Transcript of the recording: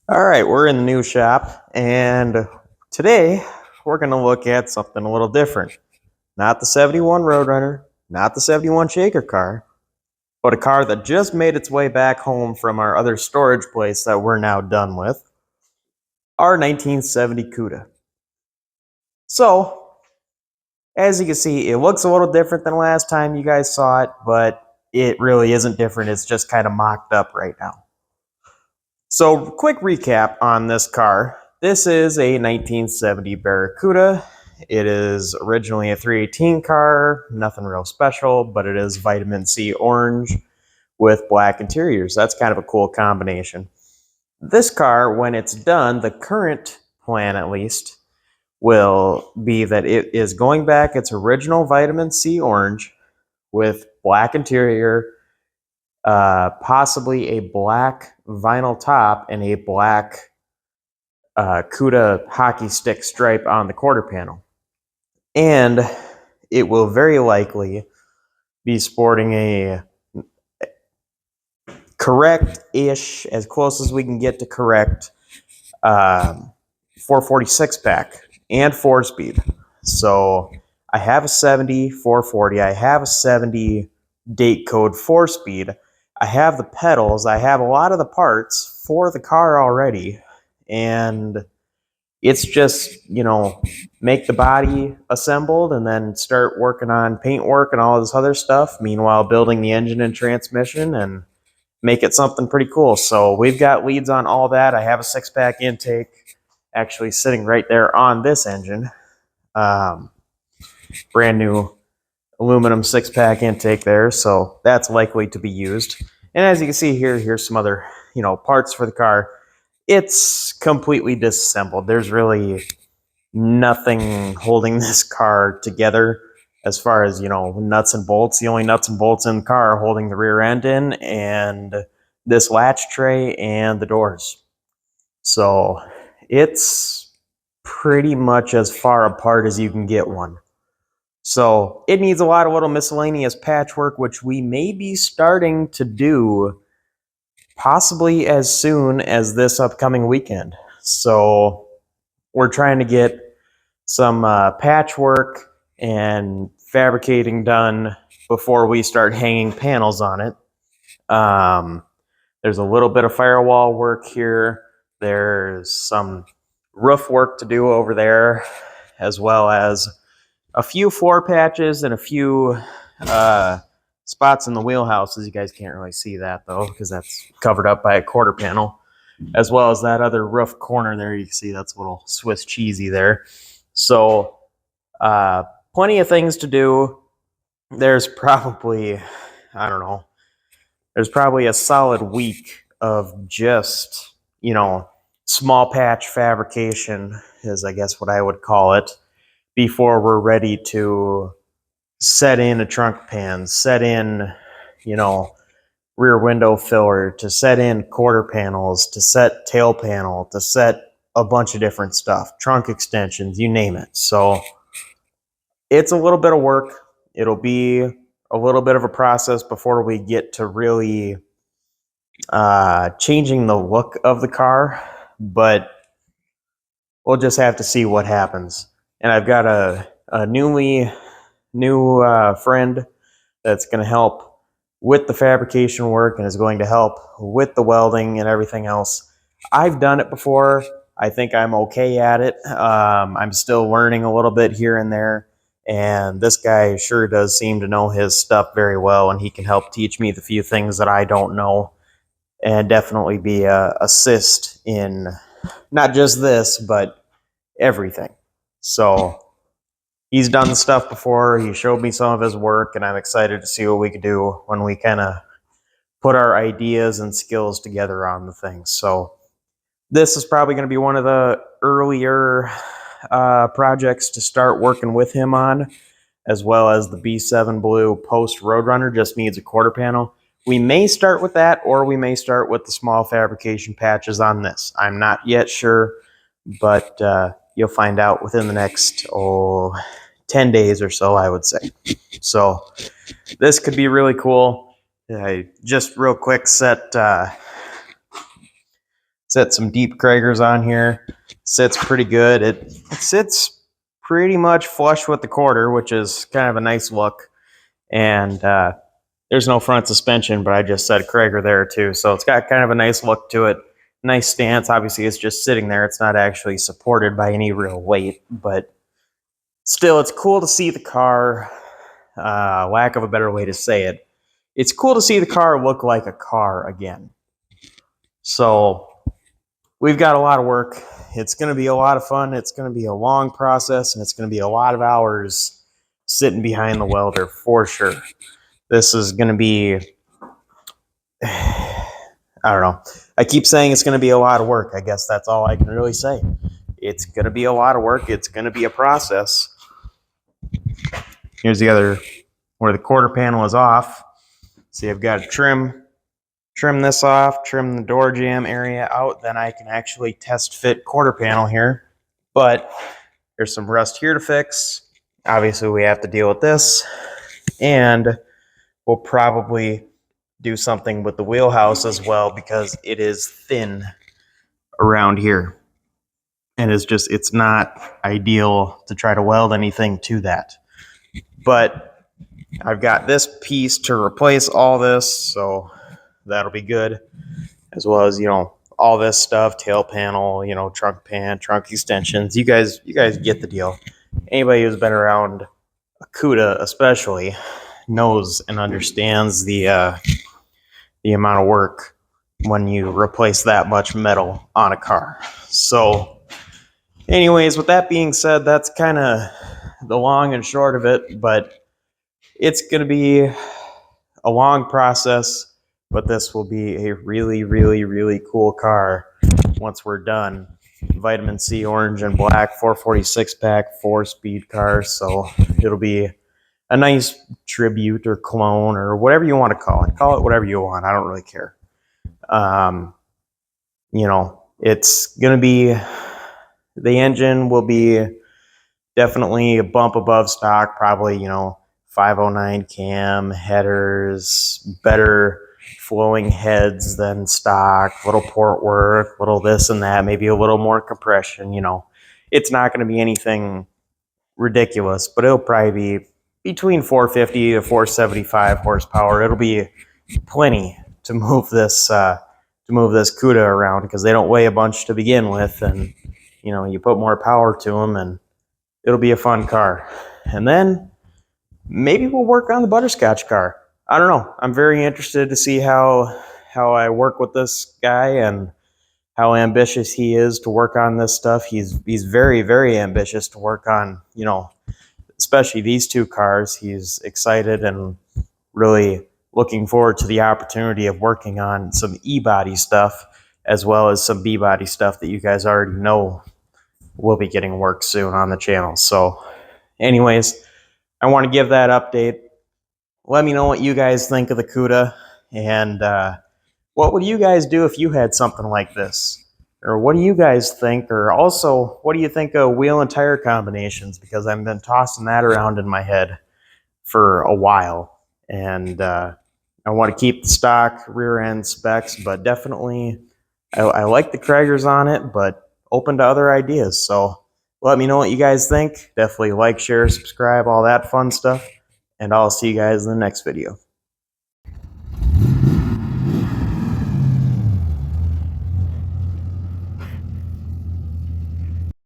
All right, we're in the new shop, and today we're going to look at something a little different. Not the 71 Roadrunner, not the 71 Shaker car, but a car that just made its way back home from our other storage place that we're now done with, our 1970 Cuda. So, as you can see, it looks a little different than last time you guys saw it, but it really isn't different. It's just kind of mocked up right now. So, quick recap on this car. This is a 1970 Barracuda. It is originally a 318 car, nothing real special, but it is vitamin C orange with black interiors. That's kind of a cool combination. This car, when it's done, the current plan at least, will be that it is going back its original vitamin C orange with black interior, possibly a black vinyl top and a black Cuda hockey stick stripe on the quarter panel. And it will very likely be sporting a correct-ish, as close as we can get to correct, 446 pack and 4-speed. So I have a 70 440. I have a 70 date code 4-speed. I have the pedals. I have a lot of the parts for the car already. And it's just, make the body assembled and then start working on paint work and all this other stuff. Meanwhile, building the engine and transmission and make it something pretty cool. So we've got leads on all that. I have a 6-pack intake actually sitting right there on this engine. Brand new aluminum 6-pack intake there. So that's likely to be used. And as you can see here, here's some other, parts for the car. It's completely disassembled. There's really nothing holding this car together as far as, nuts and bolts. The only nuts and bolts in the car are holding the rear end in and this latch tray and the doors. So it's pretty much as far apart as you can get one. So it needs a lot of little miscellaneous patchwork, which we may be starting to do possibly as soon as this upcoming weekend. So we're trying to get some patchwork and fabricating done before we start hanging panels on it. There's a little bit of firewall work here. There's some roof work to do over there, as well as a few floor patches and a few spots in the wheelhouses. You guys can't really see that though, because that's covered up by a quarter panel, as well as that other roof corner there. You can see that's a little Swiss cheesy there. So plenty of things to do. There's probably, I don't know, there's probably a solid week of just, small patch fabrication is, I guess, what I would call it, before we're ready to set in a trunk pan, set in, rear window filler, to set in quarter panels, to set tail panel, to set a bunch of different stuff, trunk extensions, you name it. So it's a little bit of work. It'll be a little bit of a process before we get to really changing the look of the car, but we'll just have to see what happens. And I've got a new friend that's going to help with the fabrication work and is going to help with the welding and everything else. I've done it before. I think I'm okay at it. I'm still learning a little bit here and there. And this guy sure does seem to know his stuff very well, and he can help teach me the few things that I don't know and definitely be a assist in not just this, but everything. So he's done stuff before. He showed me some of his work, and I'm excited to see what we can do when we kind of put our ideas and skills together on the thing. So this is probably going to be one of the earlier projects to start working with him on, as well as the B7 Blue Post Roadrunner just needs a quarter panel. We may start with that, or we may start with the small fabrication patches on this. I'm not yet sure, but you'll find out within the next 10 days or so, I would say. So this could be really cool. I just real quick set Set some deep Kragers on here. Sits pretty good. It sits pretty much flush with the quarter, which is kind of a nice look. And there's no front suspension, but I just set Krager there too. So it's got kind of a nice look to it. Nice stance. Obviously, it's just sitting there. It's not actually supported by any real weight, but still, it's cool to see the car. Lack of a better way to say it. It's cool to see the car look like a car again. So we've got a lot of work. It's going to be a lot of fun. It's going to be a long process, and it's going to be a lot of hours sitting behind the welder for sure. This is going to be, I don't know. I keep saying it's going to be a lot of work. I guess that's all I can really say. It's going to be a lot of work. It's going to be a process. Here's the other, where the quarter panel is off. See, I've got to trim this off, trim the door jamb area out, then I can actually test fit quarter panel here. But there's some rust here to fix. Obviously, we have to deal with this. And we'll probably do something with the wheelhouse as well because it is thin around here. And it's not ideal to try to weld anything to that. But I've got this piece to replace all this, so that'll be good. As well as, all this stuff, tail panel, trunk pan, trunk extensions. You guys get the deal. Anybody who's been around a Cuda especially knows and understands the amount of work when you replace that much metal on a car. So anyways, with that being said, that's kind of the long and short of it, but it's going to be a long process, but this will be a really, really, really cool car once we're done. Vitamin C orange and black, 446 pack, 4-speed car, so it'll be a nice tribute or clone or whatever you want to call it. Call it whatever you want. I don't really care. It's going to be, the engine will be definitely a bump above stock, probably, 509 cam, headers, better flowing heads than stock, little port work, little this and that, maybe a little more compression. It's not going to be anything ridiculous, but it'll probably be between 450 to 475 horsepower. It'll be plenty to move this Cuda around because they don't weigh a bunch to begin with, and you put more power to them, and it'll be a fun car. And then maybe we'll work on the butterscotch car. I don't know. I'm very interested to see how I work with this guy and how ambitious he is to work on this stuff. He's very, very ambitious to work on, especially these two cars. He's excited and really looking forward to the opportunity of working on some E-body stuff as well as some B-body stuff that you guys already know will be getting work soon on the channel. So anyways, I want to give that update. Let me know what you guys think of the Cuda, and what would you guys do if you had something like this? Or what do you guys think? Or also, what do you think of wheel and tire combinations? Because I've been tossing that around in my head for a while. And I want to keep the stock rear end specs, but definitely I like the Kragers on it, but open to other ideas. So let me know what you guys think. Definitely like, share, subscribe, all that fun stuff. And I'll see you guys in the next video.